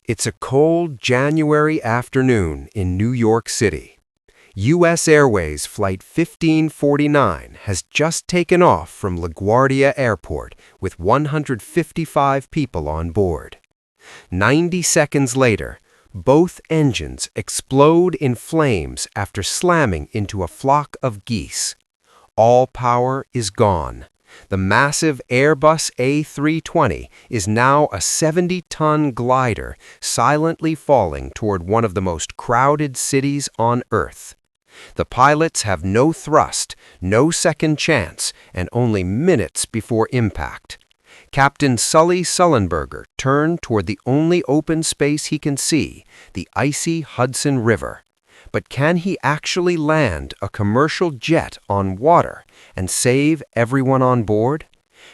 It's a cold January afternoon in New York City. U.S. Airways Flight 1549 has just taken off from LaGuardia Airport with 155 people on board. 90 seconds later, both engines explode in flames after slamming into a flock of geese. All power is gone. The massive Airbus A320 is now a 70-ton glider silently falling toward one of the most crowded cities on Earth. The pilots have no thrust, no second chance, and only minutes before impact. Captain Sully Sullenberger turned toward the only open space he can see, the icy Hudson River. But can he actually land a commercial jet on water and save everyone on board?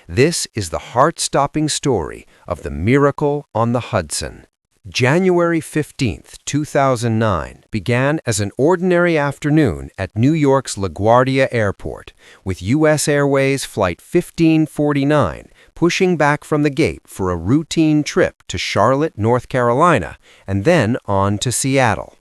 This is the heart-stopping story of the miracle on the Hudson. January 15, 2009 began as an ordinary afternoon at New York's LaGuardia Airport, with U.S. Airways Flight 1549 pushing back from the gate for a routine trip to Charlotte, North Carolina, and then on to Seattle.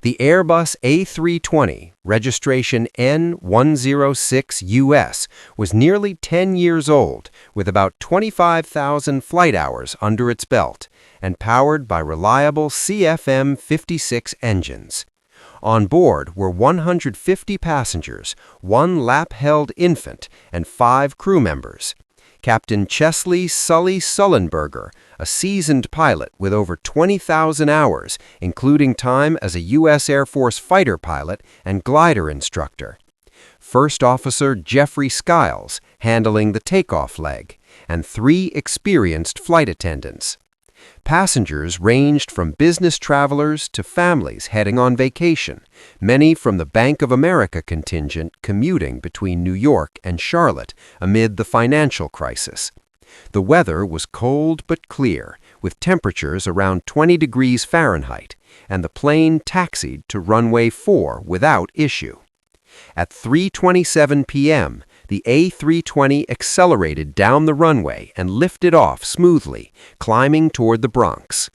The Airbus A320, registration N106US, was nearly 10 years old, with about 25,000 flight hours under its belt, and powered by reliable CFM56 engines. On board were 150 passengers, one lap-held infant, and 5 crew members. Captain Chesley Sully Sullenberger, a seasoned pilot with over 20,000 hours, including time as a U.S. Air Force fighter pilot and glider instructor. First Officer Jeffrey Skiles, handling the takeoff leg, and 3 experienced flight attendants. Passengers ranged from business travelers to families heading on vacation, many from the Bank of America contingent commuting between New York and Charlotte amid the financial crisis. The weather was cold but clear, with temperatures around 20 degrees Fahrenheit, and the plane taxied to runway 4 without issue. At 3:27 p.m., the A320 accelerated down the runway and lifted off smoothly, climbing toward the Bronx.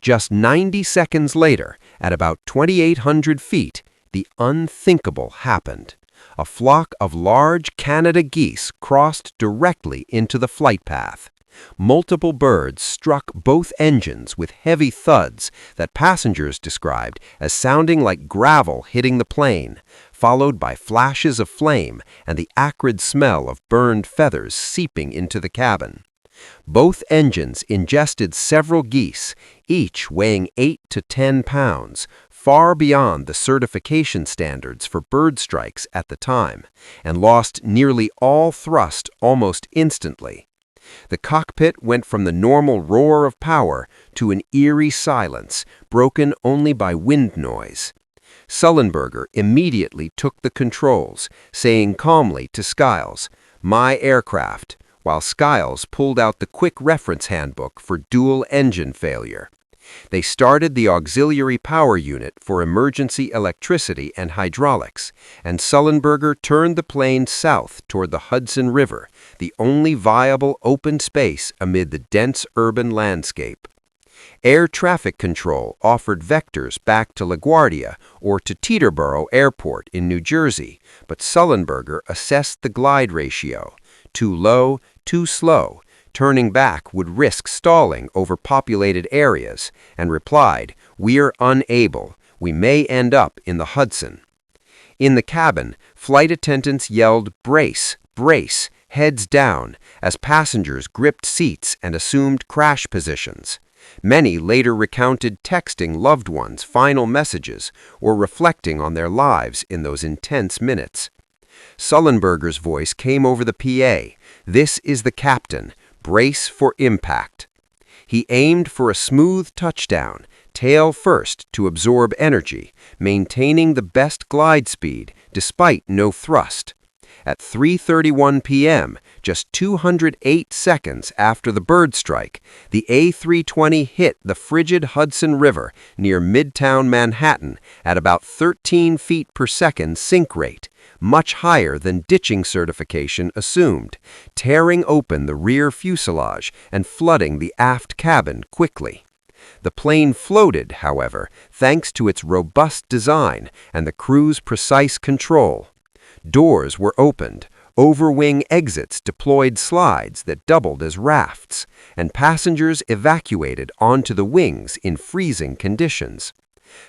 Just 90 seconds later, at about 2,800 feet, the unthinkable happened. A flock of large Canada geese crossed directly into the flight path. Multiple birds struck both engines with heavy thuds that passengers described as sounding like gravel hitting the plane, followed by flashes of flame and the acrid smell of burned feathers seeping into the cabin. Both engines ingested several geese, each weighing 8 to 10 pounds, far beyond the certification standards for bird strikes at the time, and lost nearly all thrust almost instantly. The cockpit went from the normal roar of power to an eerie silence, broken only by wind noise. Sullenberger immediately took the controls, saying calmly to Skiles, "My aircraft," while Skiles pulled out the quick reference handbook for dual engine failure. They started the auxiliary power unit for emergency electricity and hydraulics, and Sullenberger turned the plane south toward the Hudson River, the only viable open space amid the dense urban landscape. Air traffic control offered vectors back to LaGuardia or to Teterboro Airport in New Jersey, but Sullenberger assessed the glide ratio: too low, too slow. Turning back would risk stalling over populated areas, and replied, "We're unable. We may end up in the Hudson." In the cabin, flight attendants yelled, "Brace, brace," heads down, as passengers gripped seats and assumed crash positions. Many later recounted texting loved ones final messages or reflecting on their lives in those intense minutes. Sullenberger's voice came over the PA, "This is the captain. Brace for impact." He aimed for a smooth touchdown, tail first to absorb energy, maintaining the best glide speed despite no thrust. At 3:31 p.m., just 208 seconds after the bird strike, the A320 hit the frigid Hudson River near Midtown Manhattan at about 13 feet per second sink rate, much higher than ditching certification assumed, tearing open the rear fuselage and flooding the aft cabin quickly. The plane floated, however, thanks to its robust design and the crew's precise control. Doors were opened, overwing exits deployed slides that doubled as rafts, and passengers evacuated onto the wings in freezing conditions.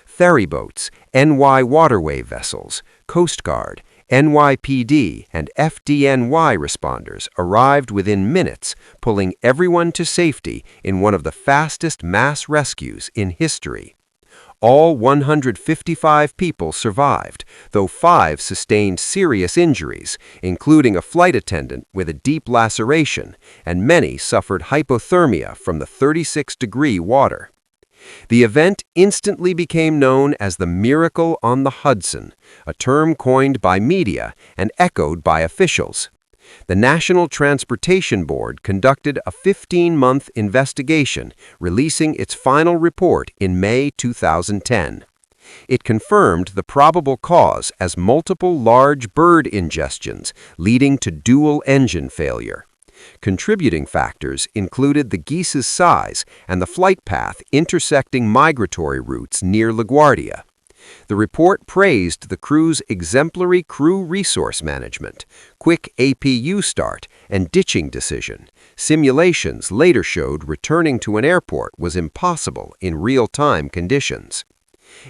Ferryboats, NY waterway vessels, Coast Guard, NYPD, and FDNY responders arrived within minutes, pulling everyone to safety in one of the fastest mass rescues in history. All 155 people survived, though 5 sustained serious injuries, including a flight attendant with a deep laceration, and many suffered hypothermia from the 36-degree water. The event instantly became known as the Miracle on the Hudson, a term coined by media and echoed by officials. The National Transportation Board conducted a 15-month investigation, releasing its final report in May 2010. It confirmed the probable cause as multiple large bird ingestions, leading to dual engine failure. Contributing factors included the Geese's size and the flight path intersecting migratory routes near LaGuardia. The report praised the crew's exemplary crew resource management, quick APU start, and ditching decision. Simulations later showed returning to an airport was impossible in real-time conditions.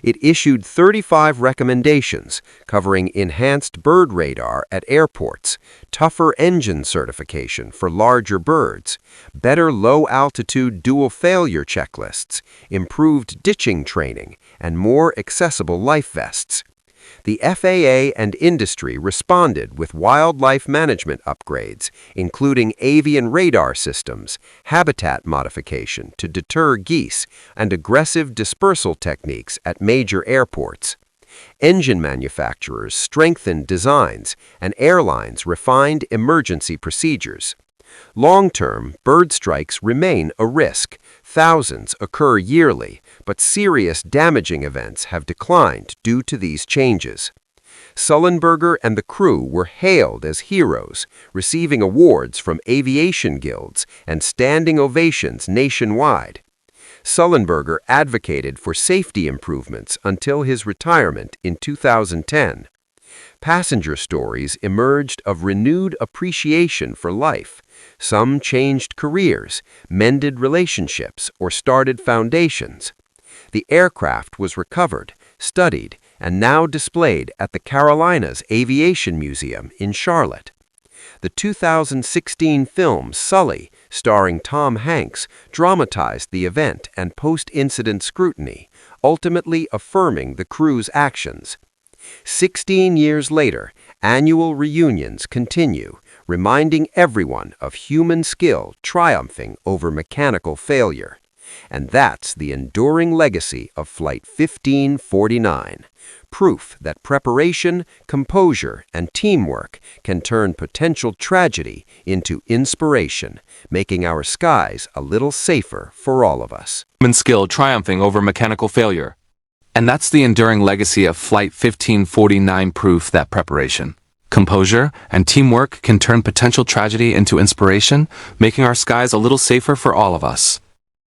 It issued 35 recommendations covering enhanced bird radar at airports, tougher engine certification for larger birds, better low-altitude dual failure checklists, improved ditching training, and more accessible life vests. The FAA and industry responded with wildlife management upgrades, including avian radar systems, habitat modification to deter geese, and aggressive dispersal techniques at major airports. Engine manufacturers strengthened designs, and airlines refined emergency procedures. Long-term, bird strikes remain a risk. Thousands occur yearly, but serious damaging events have declined due to these changes. Sullenberger and the crew were hailed as heroes, receiving awards from aviation guilds and standing ovations nationwide. Sullenberger advocated for safety improvements until his retirement in 2010. Passenger stories emerged of renewed appreciation for life. Some changed careers, mended relationships, or started foundations. The aircraft was recovered, studied, and now displayed at the Carolinas Aviation Museum in Charlotte. The 2016 film Sully, starring Tom Hanks, dramatized the event and post-incident scrutiny, ultimately affirming the crew's actions. 16 years later, annual reunions continue, reminding everyone of human skill triumphing over mechanical failure. And that's the enduring legacy of Flight 1549, proof that preparation, composure, and teamwork can turn potential tragedy into inspiration, making our skies a little safer for all of us. Human skill triumphing over mechanical failure. And that's the enduring legacy of Flight 1549, proof that preparation, composure, and teamwork can turn potential tragedy into inspiration, making our skies a little safer for all of us.